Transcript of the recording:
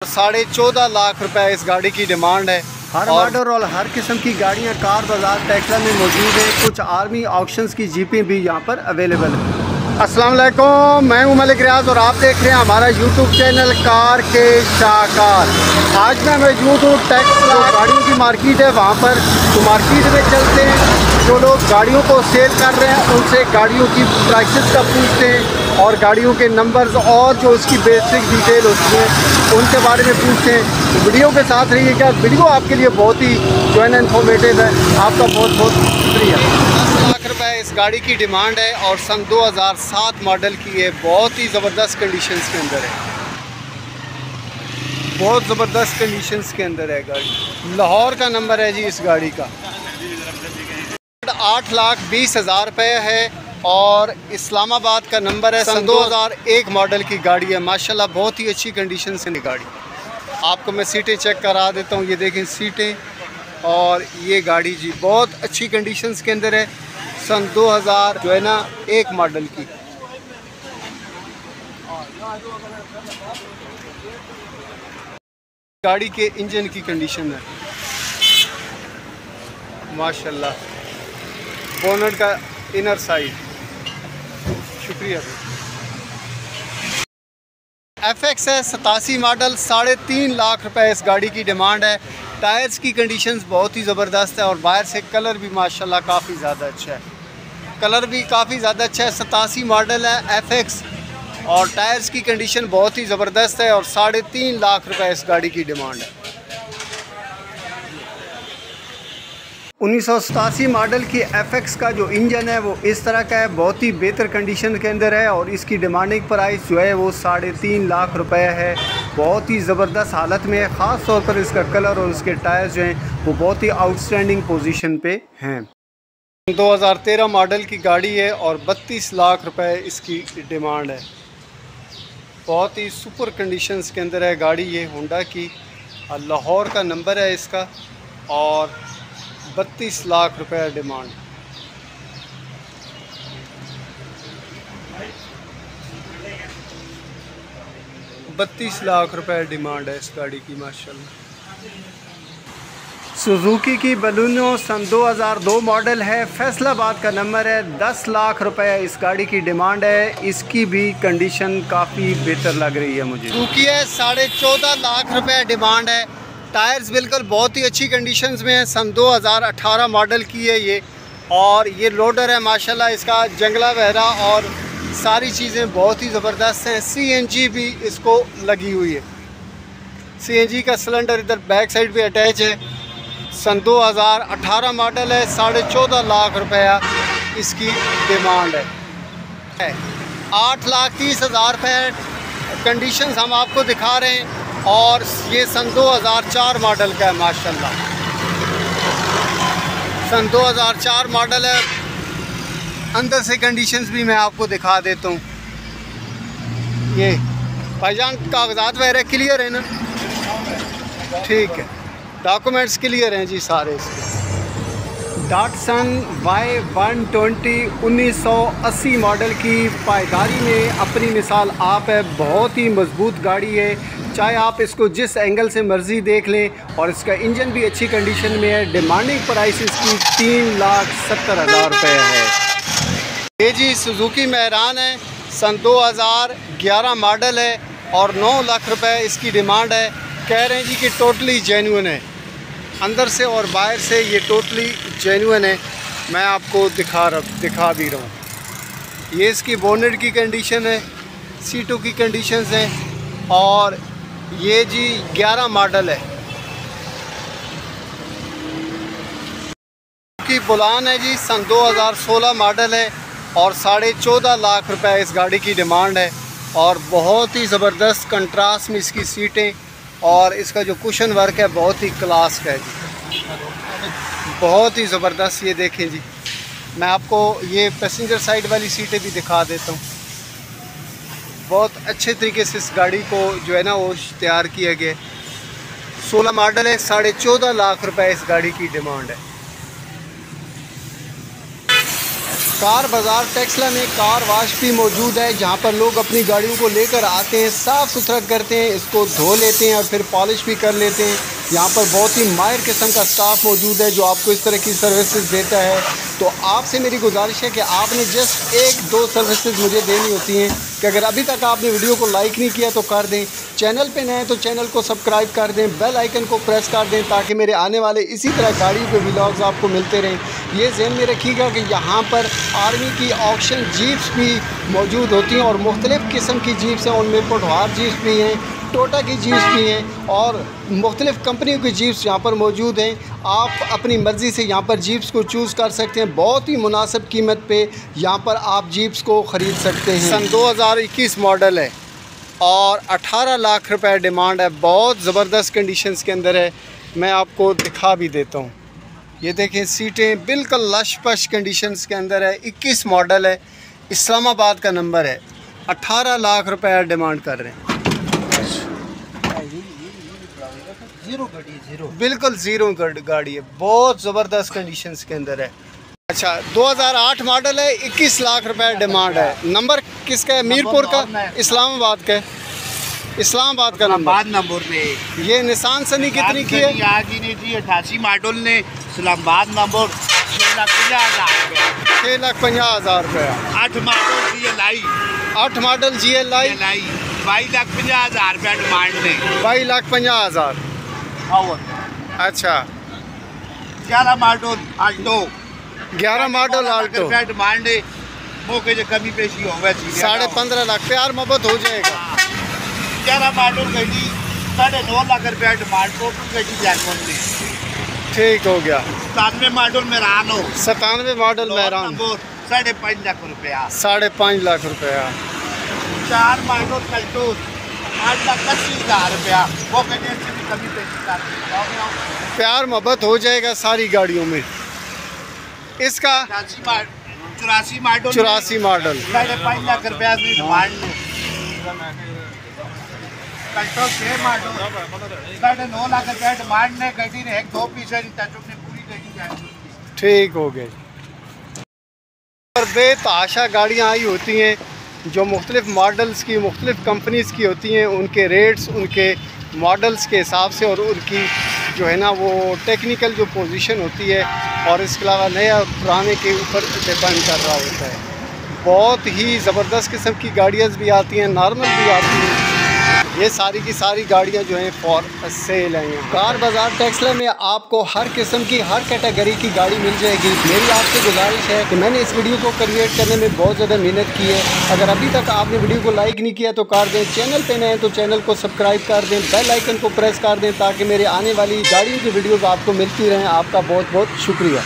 14.5 लाख रुपए इस गाड़ी की डिमांड है। हर मॉडल और हर किस्म की गाड़ियां कार बाजार टेक्ला में मौजूद है। कुछ आर्मी ऑक्शंस की जीपें भी यहां पर अवेलेबल है। अस्सलाम वालेकुम, मैं हूं मलिक रियाज और आप देख रहे हैं हमारा यूट्यूब चैनल कार के शाहकार। आज मैं मौजूद हूँ टेक्ला गाड़ियों की मार्केट है वहाँ पर। तो मार्केट में चलते हैं, जो लोग गाड़ियों को सेल कर रहे हैं उनसे गाड़ियों की प्राइसेस का पूछते हैं और गाड़ियों के नंबर्स और जो उसकी बेसिक डिटेल होती है उनके बारे में पूछते हैं। तो वीडियो के साथ रहिएगा, वीडियो आपके लिए बहुत ही जो है ना इन्फॉर्मेटिव है। आपका बहुत बहुत शुक्रिया। 10 लाख रुपए इस गाड़ी की डिमांड है और सन 2007 मॉडल की है। बहुत ही ज़बरदस्त कंडीशंस के अंदर है, बहुत ज़बरदस्त कंडीशंस के अंदर है गाड़ी। लाहौर का नंबर है जी इस गाड़ी का। 8,20,000 रुपये है और इस्लामाबाद का नंबर है। सन 2001 मॉडल की गाड़ी है। माशाल्लाह बहुत ही अच्छी कंडीशन से गाड़ी। आपको मैं सीटें चेक करा देता हूँ। ये देखें सीटें, और ये गाड़ी जी बहुत अच्छी कंडीशंस के अंदर है। सन 2000 जो है ना 1 मॉडल की। गाड़ी के इंजन की कंडीशन है माशाल्लाह। बोनट का इनर साइड, शुक्रिया। FX है 87 मॉडल, 3.5 लाख रुपए इस गाड़ी की डिमांड है। टायर्स की कंडीशंस बहुत ही ज़बरदस्त है और बाहर से कलर भी माशाल्लाह काफ़ी ज़्यादा अच्छा है। कलर भी काफ़ी ज़्यादा अच्छा है। 87 मॉडल है FX और टायर्स की कंडीशन बहुत ही ज़बरदस्त है और 3.5 लाख रुपए इस गाड़ी की डिमांड है। 1987 मॉडल की FX का जो इंजन है वो इस तरह का है, बहुत ही बेहतर कंडीशन के अंदर है और इसकी डिमांडिंग प्राइस जो है वो 3.5 लाख रुपए है। बहुत ही ज़बरदस्त हालत में है। ख़ास तौर पर इसका कलर और उसके टायर्स जो हैं वो बहुत ही आउटस्टैंडिंग पोजीशन पे हैं। 2013 मॉडल की गाड़ी है और 32 लाख रुपए इसकी डिमांड है। बहुत ही सुपर कंडीशंस के अंदर है गाड़ी। ये होंडा की लाहौर का नंबर है इसका और 32 लाख रुपए डिमांड। बत्तीस लाख रुपए डिमांड है इस गाड़ी की माशाल्लाह। सुजुकी की बलूनो सन 2002 मॉडल है, फैसलाबाद का नंबर है। 10 लाख रुपए इस गाड़ी की डिमांड है। इसकी भी कंडीशन काफ़ी बेहतर लग रही है मुझे। सुजुकी है 14.5 लाख रुपए डिमांड है। टायर्स बिल्कुल बहुत ही अच्छी कंडीशंस में है। सन 2018 मॉडल की है ये और ये लोडर है माशाल्लाह। इसका जंगला वहरा और सारी चीज़ें बहुत ही ज़बरदस्त हैं। CNG भी इसको लगी हुई है। CNG का सिलेंडर इधर बैक साइड पे अटैच है। सन 2018 मॉडल है। 14.5 लाख रुपया इसकी डिमांड है। 8,30,000 रुपये कंडीशंस हम आपको दिखा रहे हैं और ये सन 2004 मॉडल का है माशाल्लाह। सन 2004 मॉडल है। अंदर से कंडीशंस भी मैं आपको दिखा देता हूँ। ये भाईजान कागजात वगैरह क्लियर है ना? ठीक है, डॉक्यूमेंट्स क्लियर हैं जी सारे इसके। डॉटसन Y120 1980 मॉडल की पायदारी में अपनी मिसाल आप है। बहुत ही मजबूत गाड़ी है, चाहे आप इसको जिस एंगल से मर्ज़ी देख लें और इसका इंजन भी अच्छी कंडीशन में है। डिमांडिंग प्राइस इसकी 3,70,000 रुपये है। ये जी सुजुकी मेहरान है। सन 2011 मॉडल है और 9 लाख रुपए इसकी डिमांड है। कह रहे हैं जी कि टोटली जेन्युइन है, अंदर से और बाहर से ये टोटली जेन्युइन है। मैं आपको दिखा भी रहा हूँ। ये इसकी बोनेट की कंडीशन है, सीटों की कंडीशंस हैं और ये जी 11 मॉडल है की बुलान है जी। सन 2016 मॉडल है और 14.5 लाख रुपए इस गाड़ी की डिमांड है और बहुत ही ज़बरदस्त कंट्रास्ट में इसकी सीटें और इसका जो कुशन वर्क है बहुत ही क्लास का है जी, बहुत ही ज़बरदस्त। ये देखें जी, मैं आपको ये पैसेंजर साइड वाली सीटें भी दिखा देता हूँ। बहुत अच्छे तरीके से इस गाड़ी को जो है ना वो तैयार किया गया। 16 मॉडल है। 14.5 लाख रुपए इस गाड़ी की डिमांड है। कार बाज़ार टेक्सला में कार वाश भी मौजूद है, जहां पर लोग अपनी गाड़ियों को लेकर आते हैं, साफ़ सुथरा करते हैं, इसको धो लेते हैं और फिर पॉलिश भी कर लेते हैं। यहाँ पर बहुत ही माहिर किस्म का स्टाफ मौजूद है जो आपको इस तरह की सर्विसेज देता है। तो आपसे मेरी गुजारिश है कि आपने जस्ट 1-2 सर्विसेज मुझे देनी होती हैं कि अगर अभी तक आपने वीडियो को लाइक नहीं किया तो कर दें, चैनल पे नए हैं तो चैनल को सब्सक्राइब कर दें, बेल आइकन को प्रेस कर दें ताकि मेरे आने वाले इसी तरह गाड़ी के व्लॉग्स आपको मिलते रहें। ये ज़हन में रखिएगा कि यहाँ पर आर्मी की ऑक्शन जीप्स भी मौजूद होती हैं और मुख्तलिफ़ किस्म की जीप्स हैं, उनमें पटवार जीप्स भी हैं, टोटा की जीप्स भी हैं और मुख्तलिफ़ कंपनियों की जीप्स यहाँ पर मौजूद हैं। आप अपनी मर्ज़ी से यहाँ पर जीप्स को चूज़ कर सकते हैं, बहुत ही मुनासिब कीमत पे यहाँ पर आप जीप्स को ख़रीद सकते हैं। सन 2021 मॉडल है और 18 लाख रुपए डिमांड है, बहुत ज़बरदस्त कंडीशंस के अंदर है। मैं आपको दिखा भी देता हूँ, ये देखें सीटें बिल्कुल लश पश कंडीशंस के अंदर है। 21 मॉडल है, इस्लामाबाद का नंबर है, 18 लाख रुपए डिमांड कर रहे हैं। बिल्कुल ज़ीरो गाड़ी है, बहुत ज़बरदस्त कंडीशंस के अंदर है। अच्छा 2008 मॉडल है, 21 लाख रुपए डिमांड है। नंबर किसका है? मीरपुर का, इस्लामाबाद का, इस्लामाबाद का नंबर पे। ये निशान सनी कितनी की है? जी 88 मॉडल ने इस्लामाबाद नंबर 6,50,000 रुपये। 8 मॉडल GLI 8 मॉडल GLI 22,50,000 रुपये डिमांड ने। 22,50,000। अच्छा 11 model Alto 11 model Alto demand है, मौके से कमी पेशी होगा 15.5 लाख। प्यार मोहब्बत हो जाएगा। 11 मॉडल गई 9.5 लाख रुपया डिमांड, टोटल गई जैकपॉट में। ठीक हो गया। 97 मॉडल मेहरान हो, 97 मॉडल मेहरान 5.5 लाख रुपया। 5.5 लाख रुपया। 4 मॉडल कल्टूर 8,80,000 रुपया, मौके से भी कमी पेशी कर। प्यार मोहब्बत हो जाएगा सारी गाड़ियों में। इसका 84 मॉडल 5.5 लाख रुपया की डिमांड है। कल्टो 6 मॉडल 9.5 लाख रुपया डिमांड ने। गड्डी ने 1-2 पीस है, पूरी गड्डी है। ठीक हो गया। और बेतहाशा गाड़ियाँ आई होती हैं जो मुख्तलिफ़ मॉडल्स की, मुख्तलिफ़ कंपनीज़ की होती हैं, उनके रेट्स उनके मॉडल्स के हिसाब से और उनकी जो है ना वो टेक्निकल जो पोजीशन होती है और इसके अलावा नया पुराने के ऊपर डिपेंड कर रहा होता है। बहुत ही ज़बरदस्त किस्म की गाड़ियाँ भी आती हैं, नॉर्मल भी आती हैं। ये सारी की सारी गाड़ियाँ जो हैं फॉर सेल हैं। कार बाज़ार टेक्सला में आपको हर किस्म की, हर कैटेगरी की गाड़ी मिल जाएगी। मेरी आपसे गुजारिश है कि मैंने इस वीडियो को क्रिएट करने में बहुत ज़्यादा मेहनत की है। अगर अभी तक आपने वीडियो को लाइक नहीं किया तो कर दें, चैनल पे नए हैं तो चैनल को सब्सक्राइब कर दें, बेल आइकन को प्रेस कर दें ताकि मेरे आने वाली गाड़ियों की वीडियोज़ आपको मिलती रहें। आपका बहुत बहुत शुक्रिया।